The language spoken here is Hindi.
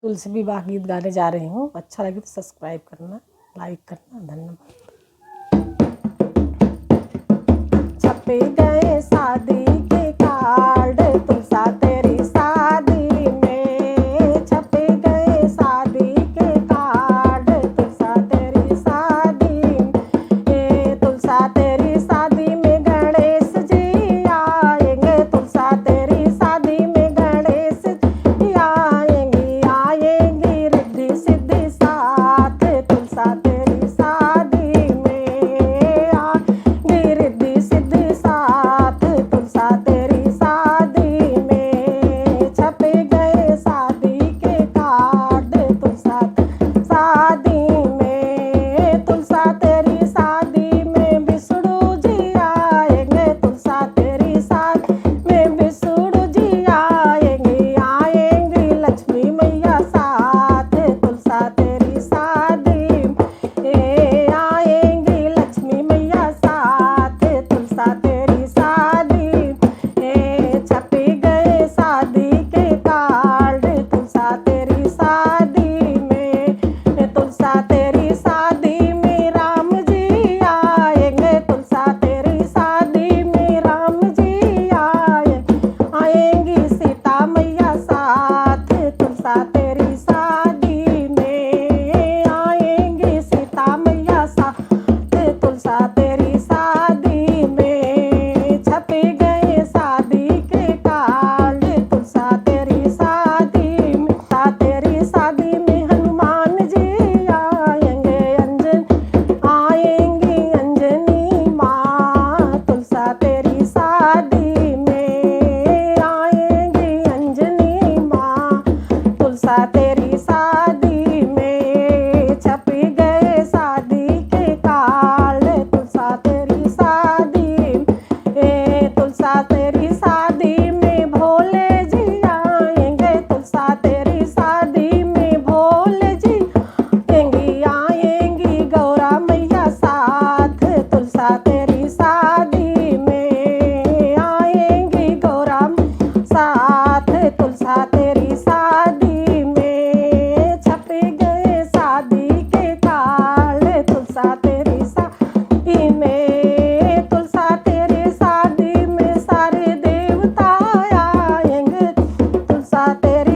तुलसी विवाह गीत गाने जा रही हूँ। अच्छा लगे तो सब्सक्राइब करना, लाइक करना। धन्यवाद। छपे गए शादी के कार्ड तुलसा तेरी शादी में, छपे गए शादी के कार्ड तुलसा तेरी शादी में। तुलसा तेरी शादी में गणेश जी आएंगे, तुलसा तेरी शादी में गणेश जी आएंगे, आएंगी रिद्धि सिद्धि साथ तुलसा तेरी शादी में, आएंगी रिद्धि सिद्धि साथ तुलसा तेरी शादी में। छपे गए शादी के कार्ड तुलसा शादी में, तुलसा तेरी शादी में विष्णु जी आएंगे, तुलसा तेरी शादी में विष्णु जी आएंगे, आएंगी लक्ष्मी मैया साथ तुलसा तेरी शादी में, आएंगी लक्ष्मी मैया साथ तुलसा तेरी शादी में। छपे गए शादी के कार्ड तुलसा तेरी शादी में, तुलसा तेरी शादी में राम जी आएंगे, तुलसा तेरी शादी में राम जी आएंगी सीता मैया साथ तुलसा तेरी शादी में, आएंगी सीता मैया साथ तुलसा तेरी शादी में। छपे गए शादी के कार्ड तुलसा तेरी शादी में, तेरी शादी में हनुमान जी आएंगे, आएंगी अंजनी माँ तुलसा तेरी शादी में, आएंगी अंजनी माँ तुलसा तेरी शादी में। छपे गए शादी के कार्ड तुलसा तेरी शादी में, तुलसा तेरी शादी में भोले जी आएंगे, तुलसा तेरी शादी में भोले जी आएंगी, आएंगी गौरा मैया साथ तुलसा तेरी शादी में, आएंगी गौरा साथ तुलसा तेरी शादी में। छपे गए शादी के कार्ड तुलसा तेरी शादी में, तुलसा तेरी शादी में सारे देवता आएंगे, तुलसा तेरी